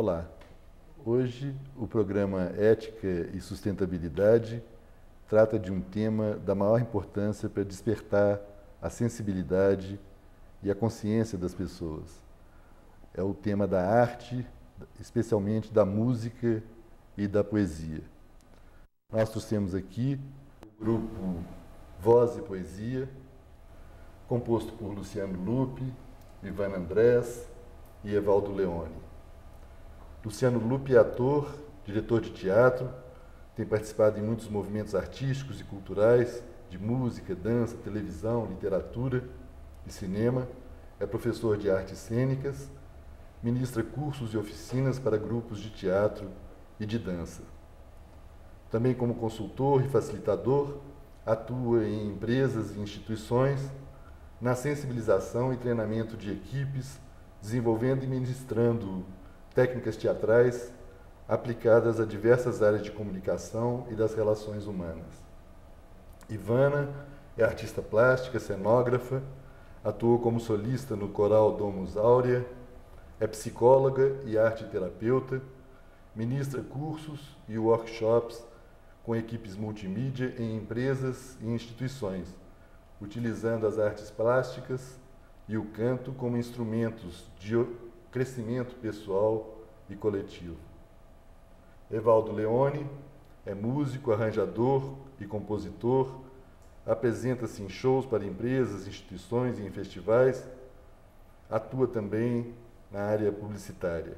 Olá, hoje o programa Ética e Sustentabilidade trata de um tema da maior importância para despertar a sensibilidade e a consciência das pessoas. É o tema da arte, especialmente da música e da poesia. Nós trouxemos aqui o grupo Voz e Poesia, composto por Luciano Lupi, Ivana Andrés e Evaldo Leone. Luciano Lupi é ator, diretor de teatro, tem participado em muitos movimentos artísticos e culturais, de música, dança, televisão, literatura e cinema, é professor de artes cênicas, ministra cursos e oficinas para grupos de teatro e de dança. Também como consultor e facilitador, atua em empresas e instituições, na sensibilização e treinamento de equipes, desenvolvendo e ministrando técnicas teatrais aplicadas a diversas áreas de comunicação e das relações humanas. Ivana é artista plástica, cenógrafa, atuou como solista no coral Domus Áurea, é psicóloga e arte-terapeuta, ministra cursos e workshops com equipes multimídia em empresas e instituições, utilizando as artes plásticas e o canto como instrumentos de crescimento pessoal e coletivo. Evaldo Leone é músico, arranjador e compositor, apresenta-se em shows para empresas, instituições e em festivais, atua também na área publicitária.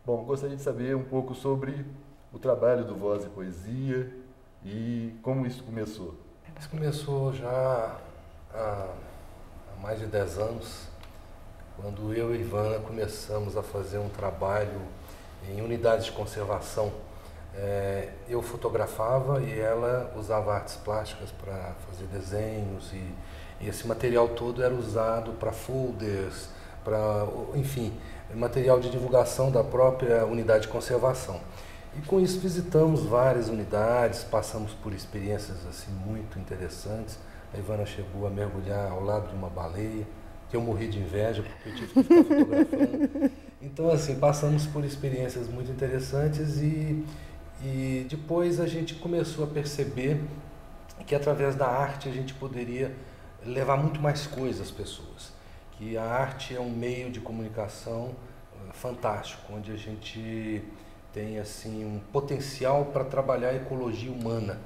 Bom, gostaria de saber um pouco sobre o trabalho do Voz e Poesia e como isso começou. Isso começou já há mais de 10 anos, quando eu e Ivana começamos a fazer um trabalho em unidades de conservação. Eu fotografava e ela usava artes plásticas para fazer desenhos e esse material todo era usado para folders, para, enfim, material de divulgação da própria unidade de conservação. E com isso visitamos várias unidades, passamos por experiências assim muito interessantes. A Ivana chegou a mergulhar ao lado de uma baleia, que eu morri de inveja porque eu tive que ficar fotografando. Então, assim, passamos por experiências muito interessantes e depois a gente começou a perceber que através da arte a gente poderia levar muito mais coisas às pessoas. Que a arte é um meio de comunicação fantástico, onde a gente tem assim um potencial para trabalhar a ecologia humana,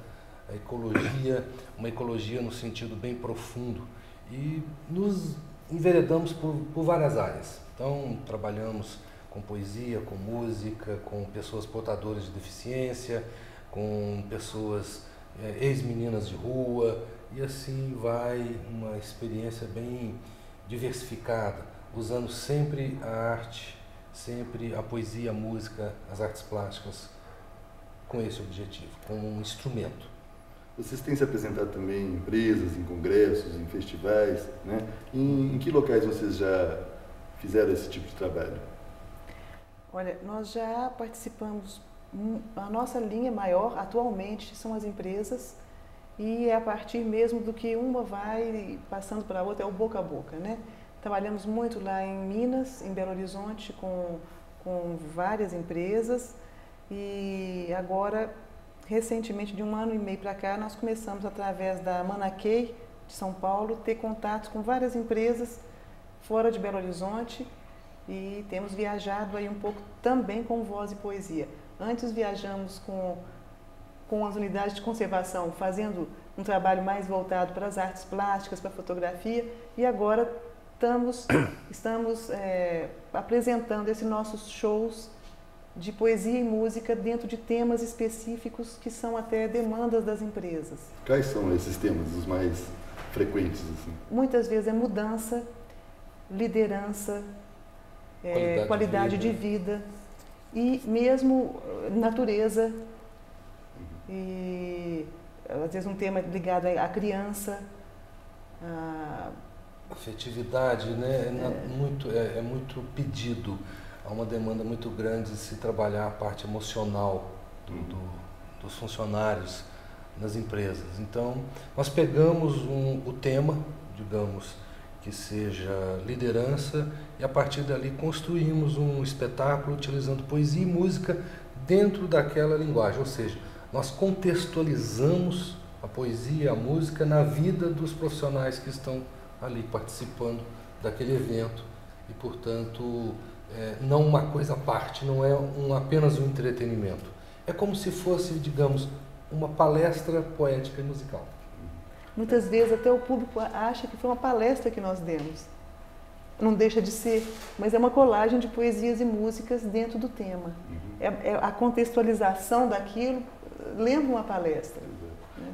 a ecologia, uma ecologia no sentido bem profundo, e nos enveredamos por várias áreas. Então trabalhamos com poesia, com música, com pessoas portadoras de deficiência, com pessoas ex-meninas de rua, e assim vai, uma experiência bem diversificada, usando sempre a arte, sempre a poesia, a música, as artes plásticas, com esse objetivo, como um instrumento. Vocês têm se apresentado também em empresas, em congressos, em festivais, né? Em que locais vocês já fizeram esse tipo de trabalho? Olha, nós já participamos, a nossa linha maior atualmente são as empresas, e é a partir mesmo do que uma vai passando para a outra, é o boca a boca, né? Trabalhamos muito lá em Minas, em Belo Horizonte, com várias empresas, e agora, recentemente, de 1 ano e meio para cá, nós começamos, através da Manaquei de São Paulo, ter contatos com várias empresas fora de Belo Horizonte, e temos viajado aí um pouco também com Voz e Poesia. Antes viajamos com as unidades de conservação, fazendo um trabalho mais voltado para as artes plásticas, para a fotografia, e agora estamos apresentando esses nossos shows de poesia e música dentro de temas específicos que são até demandas das empresas. Quais são esses temas, os mais frequentes? Assim? Muitas vezes é mudança, liderança, qualidade de vida e mesmo natureza. E às vezes um tema ligado à criança. Afetividade, né? É muito pedido. Há uma demanda muito grande de se trabalhar a parte emocional dos funcionários nas empresas. Então, nós pegamos o tema, digamos, que seja liderança, e a partir dali construímos um espetáculo utilizando poesia e música dentro daquela linguagem, ou seja, nós contextualizamos a poesia e a música na vida dos profissionais que estão ali participando daquele evento e, portanto, não uma coisa à parte, não é apenas um entretenimento. É como se fosse, digamos, uma palestra poética e musical. Muitas vezes até o público acha que foi uma palestra que nós demos. Não deixa de ser, mas é uma colagem de poesias e músicas dentro do tema. É a contextualização daquilo, lendo uma palestra.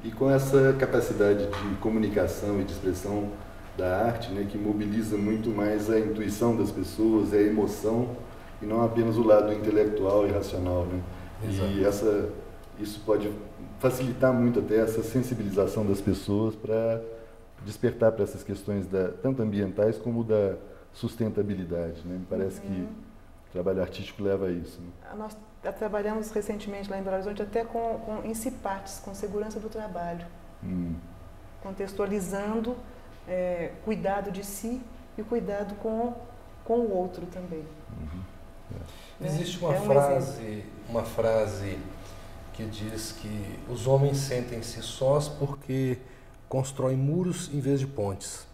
E com essa capacidade de comunicação e de expressão da arte, né, que mobiliza muito mais a intuição das pessoas, a emoção, e não apenas o lado intelectual e racional, né? E isso pode facilitar muito até essa sensibilização das pessoas para despertar para essas questões tanto ambientais como da sustentabilidade, né? Me parece que o trabalho artístico leva a isso, né? Nós trabalhamos recentemente lá em Belo Horizonte até em CIPATs, com segurança do trabalho, contextualizando cuidado de si e cuidado com o outro também. Existe uma frase que diz que os homens sentem-se sós porque constroem muros em vez de pontes.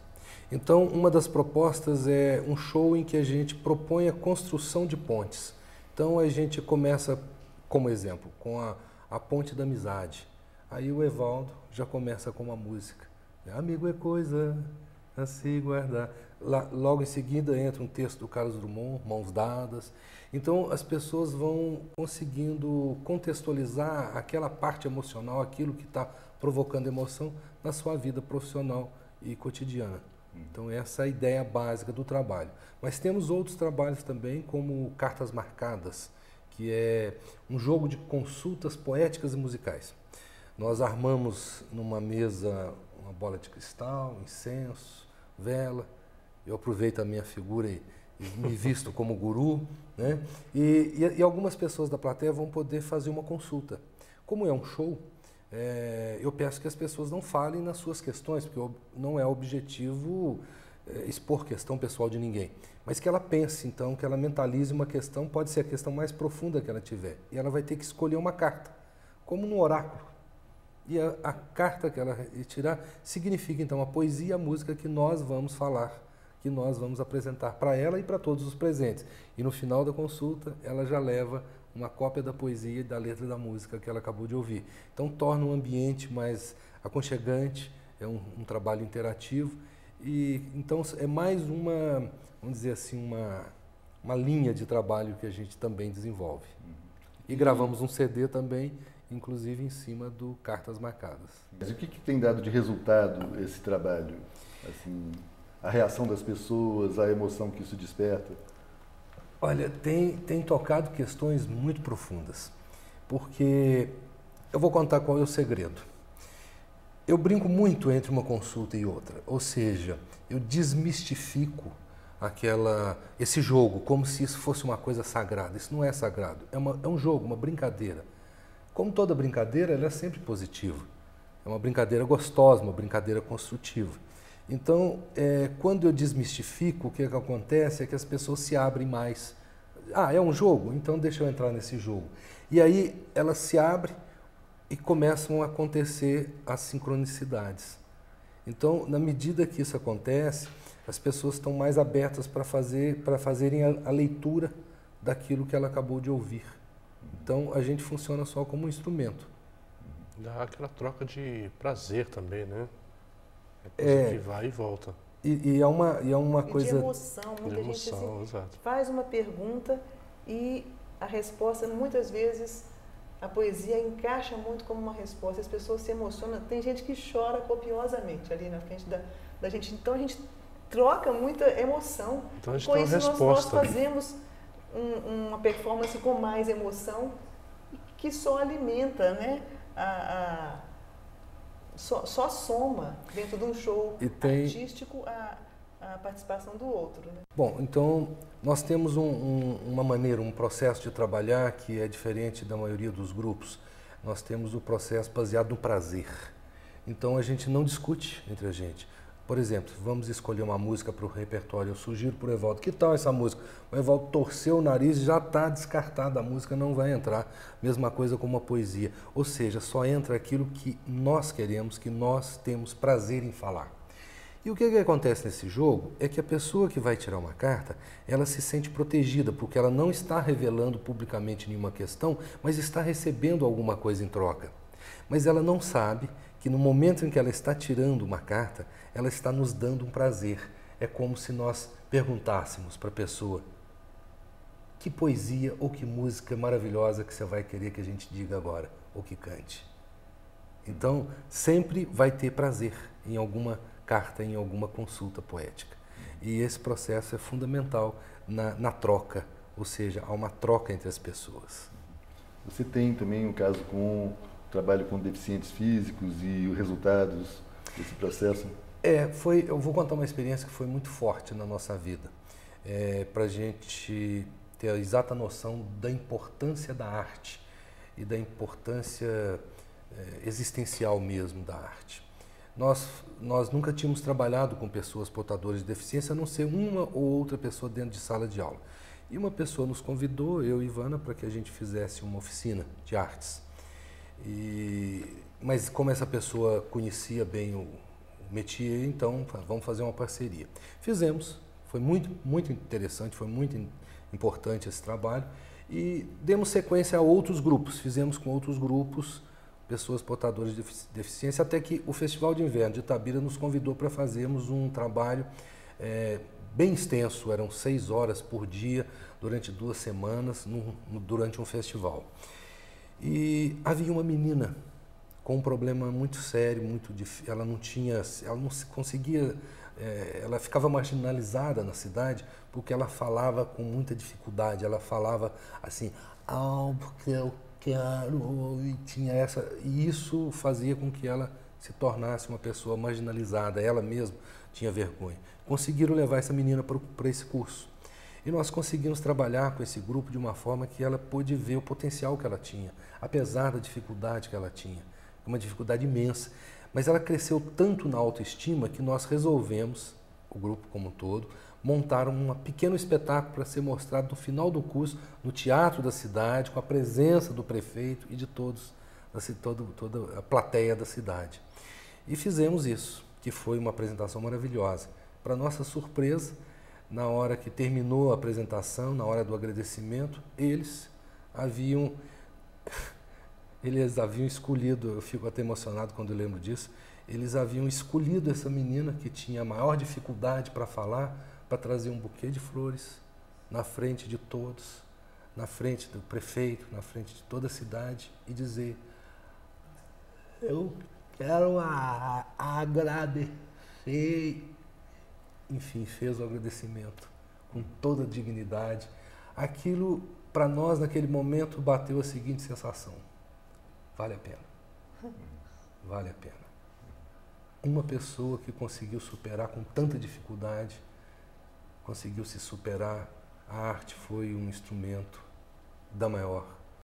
Então, uma das propostas é um show em que a gente propõe a construção de pontes. Então, a gente começa, como exemplo, com a ponte da amizade. Aí o Evaldo já começa com uma música. Amigo é coisa a se guardar. Logo em seguida entra um texto do Carlos Drummond, Mãos Dadas. Então, as pessoas vão conseguindo contextualizar aquela parte emocional, aquilo que está provocando emoção na sua vida profissional e cotidiana. Então, essa é a ideia básica do trabalho. Mas temos outros trabalhos também, como Cartas Marcadas, que é um jogo de consultas poéticas e musicais. Nós armamos numa mesa uma bola de cristal, incenso, vela. Eu aproveito a minha figura e me visto como guru, né? E algumas pessoas da plateia vão poder fazer uma consulta. Como é um show, eu peço que as pessoas não falem nas suas questões, porque não é objetivo expor questão pessoal de ninguém, mas que ela pense, então, que ela mentalize uma questão, pode ser a questão mais profunda que ela tiver, e ela vai ter que escolher uma carta, como no oráculo. E a carta que ela tirar significa, então, a poesia e a música que nós vamos falar, que nós vamos apresentar para ela e para todos os presentes. E no final da consulta, ela já leva uma cópia da poesia e da letra da música que ela acabou de ouvir. Então, torna um ambiente mais aconchegante, é um trabalho interativo. E então, é mais uma, vamos dizer assim, uma linha de trabalho que a gente também desenvolve. E gravamos um CD também, inclusive em cima do Cartas Marcadas. Mas o que tem dado de resultado esse trabalho? Assim, a reação das pessoas, a emoção que isso desperta? Olha, tem tocado questões muito profundas, porque eu vou contar qual é o segredo. Eu brinco muito entre uma consulta e outra, ou seja, eu desmistifico esse jogo como se isso fosse uma coisa sagrada. Isso não é sagrado, é um jogo, uma brincadeira. Como toda brincadeira, ela é sempre positiva. É uma brincadeira gostosa, uma brincadeira construtiva. Então, quando eu desmistifico, o que acontece é que as pessoas se abrem mais. É um jogo? Então deixa eu entrar nesse jogo. E aí elas se abrem e começam a acontecer as sincronicidades. Então, na medida que isso acontece, as pessoas estão mais abertas para fazerem a leitura daquilo que ela acabou de ouvir. Então, a gente funciona só como um instrumento. Dá aquela troca de prazer também, né? É coisa que vai e volta. E é uma coisa... de emoção. Muita gente faz uma pergunta e a resposta, muitas vezes, a poesia encaixa muito como uma resposta. As pessoas se emocionam. Tem gente que chora copiosamente ali na frente da gente. Então, a gente troca muita emoção. Então, a gente com tem isso, uma resposta. nós fazemos uma performance com mais emoção que só alimenta, né? Só soma dentro de um show artístico a participação do outro. Né? Bom, então nós temos uma maneira, um processo de trabalhar que é diferente da maioria dos grupos. Nós temos o processo baseado no prazer. Então a gente não discute entre a gente. Por exemplo, vamos escolher uma música para o repertório, eu sugiro para o Evaldo, que tal essa música? O Evaldo torceu o nariz e já está descartada, a música não vai entrar. Mesma coisa com uma poesia, ou seja, só entra aquilo que nós queremos, que nós temos prazer em falar. E o que acontece nesse jogo é que a pessoa que vai tirar uma carta, ela se sente protegida, porque ela não está revelando publicamente nenhuma questão, mas está recebendo alguma coisa em troca. Mas ela não sabe que no momento em que ela está tirando uma carta, ela está nos dando um prazer. É como se nós perguntássemos para a pessoa: que poesia ou que música maravilhosa que você vai querer que a gente diga agora, ou que cante. Então, sempre vai ter prazer em alguma carta, em alguma consulta poética. E esse processo é fundamental na troca, ou seja, há uma troca entre as pessoas. Você tem também um caso com trabalho com deficientes físicos e os resultados desse processo? Eu vou contar uma experiência que foi muito forte na nossa vida, para a gente ter a exata noção da importância da arte e da importância existencial mesmo da arte. Nós nunca tínhamos trabalhado com pessoas portadoras de deficiência, a não ser uma ou outra pessoa dentro de sala de aula. E uma pessoa nos convidou, eu e Ivana, para que a gente fizesse uma oficina de artes. Mas como essa pessoa conhecia bem o métier, então vamos fazer uma parceria. Fizemos, foi muito, muito interessante, foi muito importante esse trabalho e demos sequência a outros grupos, fizemos com outros grupos, pessoas portadoras de deficiência, até que o Festival de Inverno de Itabira nos convidou para fazermos um trabalho bem extenso, eram 6 horas por dia, durante 2 semanas, durante um festival. E havia uma menina com um problema muito sério, muito difícil, ela não conseguia, ela ficava marginalizada na cidade porque ela falava com muita dificuldade, ela falava assim, porque eu quero, e isso fazia com que ela se tornasse uma pessoa marginalizada, ela mesma tinha vergonha. Conseguiram levar essa menina para esse curso. E nós conseguimos trabalhar com esse grupo de uma forma que ela pôde ver o potencial que ela tinha, apesar da dificuldade que ela tinha, uma dificuldade imensa. Mas ela cresceu tanto na autoestima que nós resolvemos, o grupo como um todo, montar um pequeno espetáculo para ser mostrado no final do curso, no teatro da cidade, com a presença do prefeito e de toda a plateia da cidade. E fizemos isso, que foi uma apresentação maravilhosa. Para nossa surpresa, na hora que terminou a apresentação, na hora do agradecimento, eles haviam escolhido, eu fico até emocionado quando eu lembro disso, eles haviam escolhido essa menina que tinha a maior dificuldade para falar, para trazer um buquê de flores na frente de todos, na frente do prefeito, na frente de toda a cidade e dizer: eu quero agradecer. Enfim, fez o agradecimento com toda a dignidade. Aquilo, para nós, naquele momento, bateu a seguinte sensação: vale a pena. Vale a pena. Uma pessoa que conseguiu superar com tanta dificuldade, conseguiu se superar, a arte foi um instrumento da maior